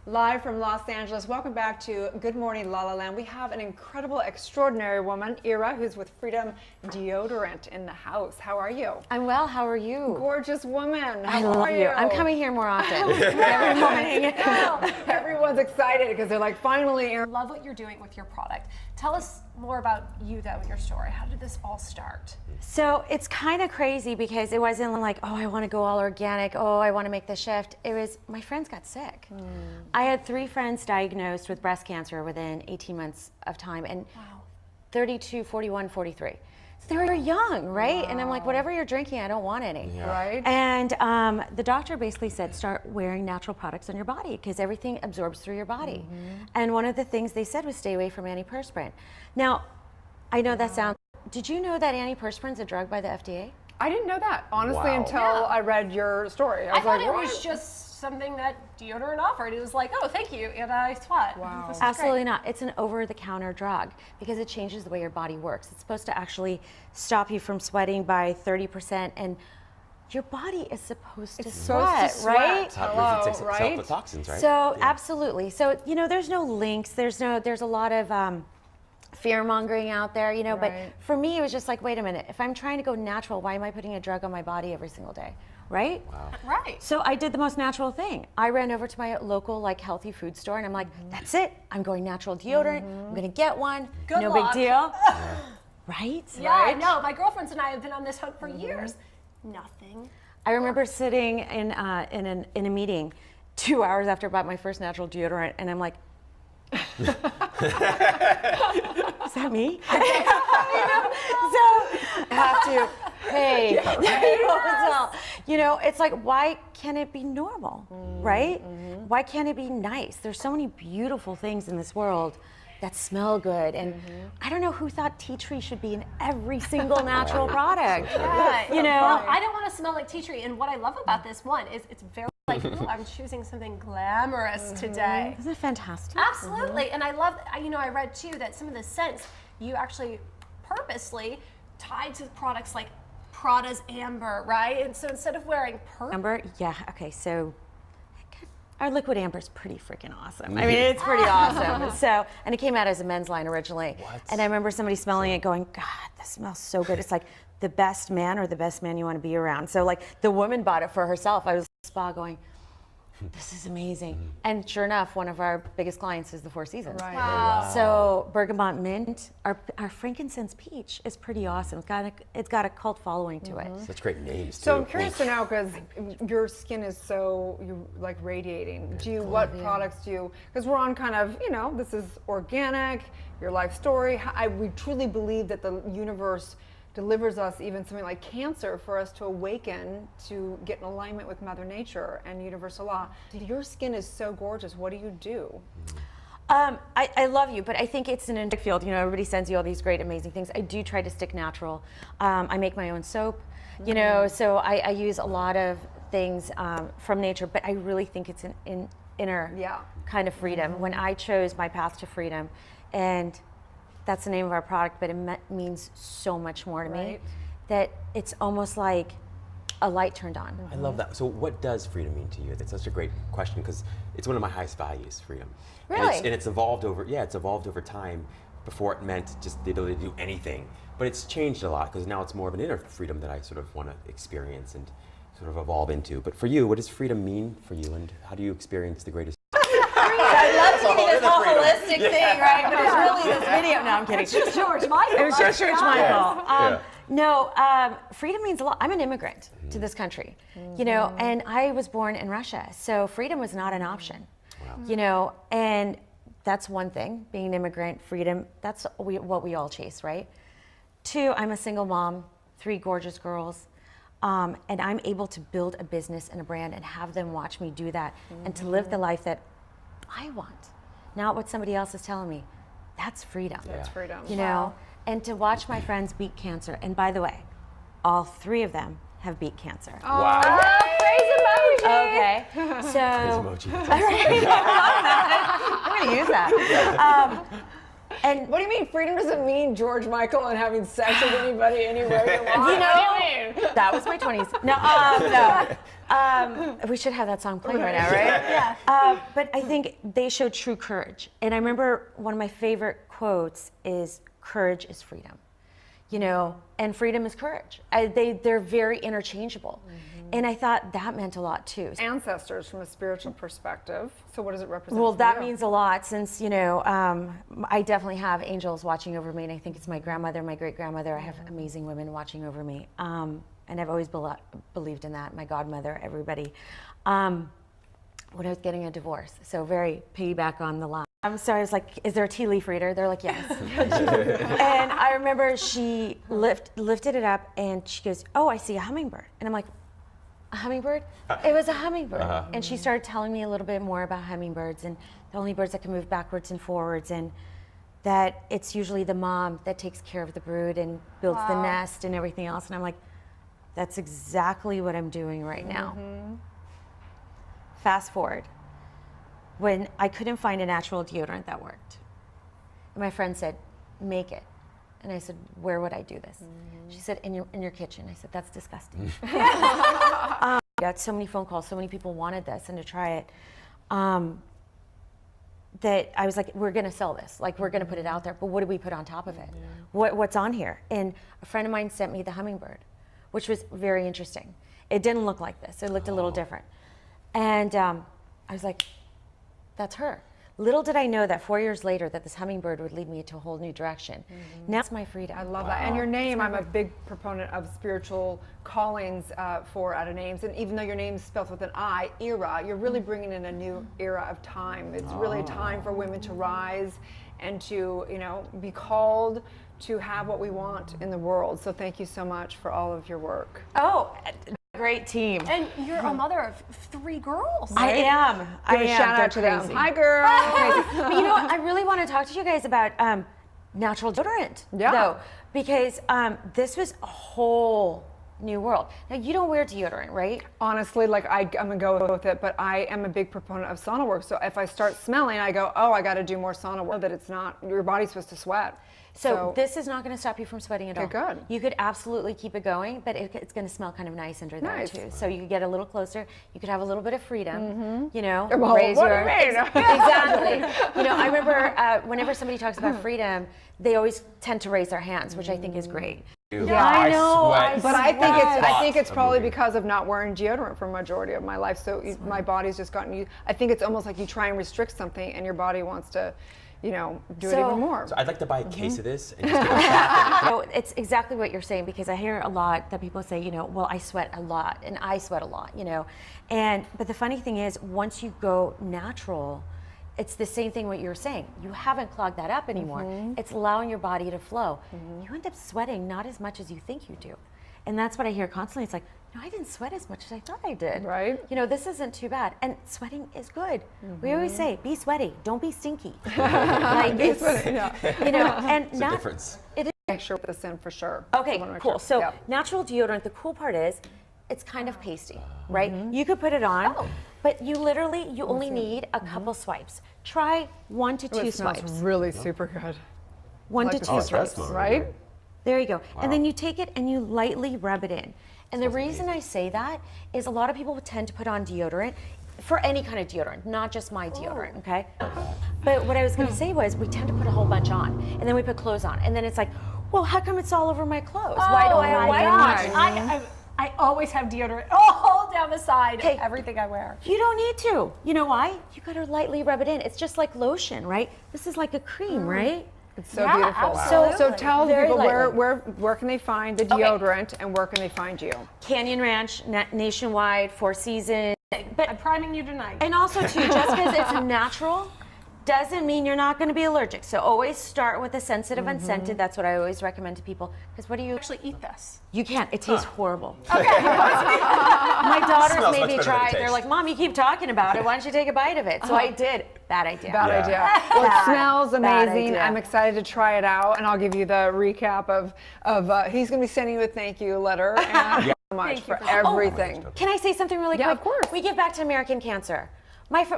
Live from Los Angeles. Welcome back to Good Morning La La Land. We have an incredible, extraordinary woman, Ira, who's with Freedom Deodorant in the house. How are you? I'm well. How are you? Gorgeous woman. I love you. I'm coming here more often. Every morning. Everyone's excited because they're like, finally, Ira. I love what you're doing with your product. Tell us more about you, though, your story. How did this all start? So it's kind of crazy because it wasn't like, oh, I want to go all organic. Oh, I want to make the shift. It was my friends got sick. I had 3 friends diagnosed with breast cancer within 18 months of time, and 32, 41, 43. So they were young, right? And I'm like, whatever you're drinking, I don't want any. Right. And the doctor basically said, start wearing natural products on your body because everything absorbs through your body. And one of the things they said was stay away from antiperspirant. Now, I know that sounds, did you know that antiperspirant is a drug by the FDA? I didn't know that, honestly, until I read your story. I thought it was just something that deodorant offered. It was like, oh, thank you, and I sweat. Wow. This is Absolutely great. not. It's an over-the-counter drug because it changes the way your body works. It's supposed to actually stop you from sweating by 30%, and your body is supposed to sweat, right? It's how it takes itself the toxins, right? So absolutely. So there's no links. There's a lot of fear mongering out there, But for me, it was just like, wait a minute. If I'm trying to go natural, why am I putting a drug on my body every single day? Right? Wow. Right. So I did the most natural thing. I ran over to my local healthy food store and I'm like, that's it. I'm going natural deodorant. I'm gonna get one. Good no luck. big deal. Right? Yeah, I know. My girlfriends and I have been on this hunt for years. Nothing. I remember sitting in a meeting 2 hours after I bought my first natural deodorant and I'm like, is that me? So I have to, hey, it's like, why can't it be normal, right? Why can't it be nice? There's so many beautiful things in this world that smell good, and I don't know who thought tea tree should be in every single natural product. Yeah, Well, I don't want to smell like tea tree, and what I love about this one is it's very like, ooh, I'm choosing something glamorous today. Isn't it fantastic? Absolutely, and I love, I read too that some of the scents you actually purposely tied to products like Prada's Amber, right? And so instead of wearing Amber, yeah, okay, so our liquid amber is pretty freaking awesome. I mean, it's pretty awesome. So, and it came out as a men's line originally. And I remember somebody smelling it going, God, this smells so good. It's like the best man or the best man you want to be around. So the woman bought it for herself. I was at the spa going, this is amazing. And sure enough, one of our biggest clients is the Four Seasons. Right. Wow. So Bergamot Mint, our frankincense peach is pretty awesome. It's got a cult following to it. Such great names, too. So I'm curious to know, because your skin is so radiating. What products do you? Because we're on kind of, this is organic, your life story. We truly believe that the universe delivers us even something like cancer for us to awaken, to get in alignment with Mother Nature and universal law. Your skin is so gorgeous. What do you do? I love you, but I think it's an indirect field. Everybody sends you all these great, amazing things. I do try to stick natural. I make my own soap, so I use a lot of things from nature, but I really think it's an inner kind of freedom. When I chose my path to freedom, and that's the name of our product, but it means so much more to me that it's almost like a light turned on. I love that. So what does freedom mean to you? That's such a great question because it's one of my highest values, freedom. Really? And it's evolved over time. Before it meant just the ability to do anything. But it's changed a lot because now it's more of an inner freedom that I sort of want to experience and sort of evolve into. But for you, what does freedom mean for you, and how do you experience the greatest? I love to be this whole holistic thing, right? But it's really this video. No, I'm kidding. It's just George Michael. It was just George Michael. No, freedom means a lot. I'm an immigrant to this country, and I was born in Russia, so freedom was not an option, and that's one thing, being an immigrant, freedom, that's what we all chase, right? 2, I'm a single mom, 3 gorgeous girls, and I'm able to build a business and a brand and have them watch me do that and to live the life that I want, not what somebody else is telling me. That's freedom. That's freedom. And to watch my friends beat cancer. And by the way, all 3 of them have beat cancer. Wow. Praise emoji. Okay. So Emoji. I'm going to use that. And what do you mean? Freedom doesn't mean George Michael and having sex with anybody, anywhere you want. that was my 20s. No, no. We should have that song playing right now, right? Yeah. But I think they show true courage. And I remember one of my favorite quotes is, courage is freedom. You know, and freedom is courage. They're very interchangeable. And I thought that meant a lot too. Ancestors from a spiritual perspective. So what does it represent? Well, for that you? means a lot since, you know, I definitely have angels watching over me, and I think it's my grandmother, my great-grandmother. I have amazing women watching over me. And I've always believed in that, my godmother, everybody. When I was getting a divorce, so very piggyback on the line. So I was like, is there a tea leaf reader? They're like, yes. And I remember she lifted it up and she goes, oh, I see a hummingbird. And I'm like, a hummingbird? It was a hummingbird. And she started telling me a little bit more about hummingbirds and the only birds that can move backwards and forwards, and that it's usually the mom that takes care of the brood and builds the nest and everything else. And I'm like, that's exactly what I'm doing right now. Fast forward, when I couldn't find a natural deodorant that worked. And my friend said, make it. And I said, where would I do this? She said, in your kitchen. I said, that's disgusting. I got so many phone calls, so many people wanted this and to try it, that I was like, we're gonna sell this. Like, we're gonna put it out there, but what do we put on top of it? What's on here? And a friend of mine sent me the hummingbird, which was very interesting. It didn't look like this. It looked a little different. And I was like, that's her. Little did I know that 4 years later that this hummingbird would lead me to a whole new direction. Now it's my freedom. I love that. And your name, I'm a big proponent of spiritual callings for out of names. And even though your name is spelled with an I, Ira, you're really bringing in a new era of time. It's really a time for women to rise and to, you know, be called to have what we want in the world. So thank you so much for all of your work. Oh, great team. And you're a mother of 3 girls. I am. Give I a am. shout They're out to them. crazy. Hi, girl. But you know what? I really want to talk to you guys about natural deodorant, though, because this was a whole new world. Now, you don't wear deodorant, right? Honestly, like I'm gonna go with it, but I am a big proponent of sauna work. So if I start smelling, I go, oh, I got to do more sauna work. That it's not, your body's supposed to sweat. So this is not going to stop you from sweating at all. Okay, good. You could absolutely keep it going, but it's going to smell kind of nice under there too. So you could get a little closer. You could have a little bit of freedom. You know, Well, raise what your do you mean? exactly. You know, I remember whenever somebody talks about freedom, they always tend to raise their hands, which I think is great. Yeah, I know. sweat. But I think it's Lots of probably movie. because of not wearing deodorant for a majority of my life. So my body's just gotten you. I think it's almost like you try and restrict something, and your body wants to, you know, do it even more. So I'd like to buy a case of this and just give it back. So it's exactly what you're saying, because I hear a lot that people say, you know, well, I sweat a lot and I sweat a lot, you know. But the funny thing is, once you go natural, it's the same thing what you're saying. You haven't clogged that up anymore. It's allowing your body to flow. You end up sweating not as much as you think you do. And that's what I hear constantly. It's like, no, I didn't sweat as much as I thought I did. Right. You know, this isn't too bad. And sweating is good. We always say, be sweaty, don't be stinky. You know, and It's a difference. It is. Make sure put this in for sure. Okay, I wanna make cool. sure. So Yeah. natural deodorant, the cool part is it's kind of pasty, right? You could put it on, but you only need a couple swipes. Try 1 to 2 It smells swipes. really super good. 1 to like the 2 taste of it, swipes. right? There you go. And then you take it and you lightly rub it in. And the reason I say that is a lot of people tend to put on deodorant for any kind of deodorant, not just my deodorant, okay? But what I was gonna say was we tend to put a whole bunch on, and then we put clothes on, and then it's like, well, how come it's all over my clothes? Why do I have white on? I always have deodorant all down the side of everything I wear. You don't need to. You know why? You gotta lightly rub it in. It's just like lotion, right? This is like a cream, right? It's so Yeah, beautiful. absolutely. So tell Very people lightly. where can they find the deodorant and where can they find you? Canyon Ranch, nationwide, 4 Seasons. But I'm priming you tonight. and also too, just because it's natural doesn't mean you're not going to be allergic. So always start with a sensitive unscented. That's what I always recommend to people. Because what do you actually eat this. You can't. It tastes horrible. Okay. My daughters Smells made much me better than try it it. They're tastes. like, Mom, you keep talking about it. Why don't you take a bite of it? So I did. Bad idea. Bad Yeah. idea. Well, it Bad. smells Bad amazing. idea. I'm excited to try it out, and I'll give you the recap of he's going to be sending you a thank you letter. And thank you so much Thank you for for- everything. Can I say something really Yeah, quick? of course. We give back to American Cancer.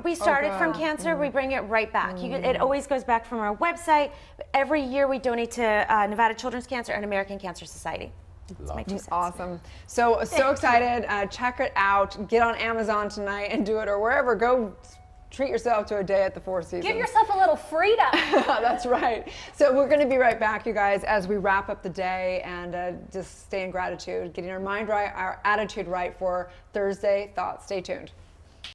We started from cancer, we bring it right back. It always goes back from our website. Every year we donate to Nevada Children's Cancer and American Cancer Society. It's my 2 cents. Awesome. So excited. Check it out. Get on Amazon tonight and do it, or wherever. Go treat yourself to a day at the Four Seasons. Give yourself a little freedom. That's right. So we're going to be right back, you guys, as we wrap up the day and just stay in gratitude, getting our mind right, our attitude right for Thursday Thoughts. Stay tuned.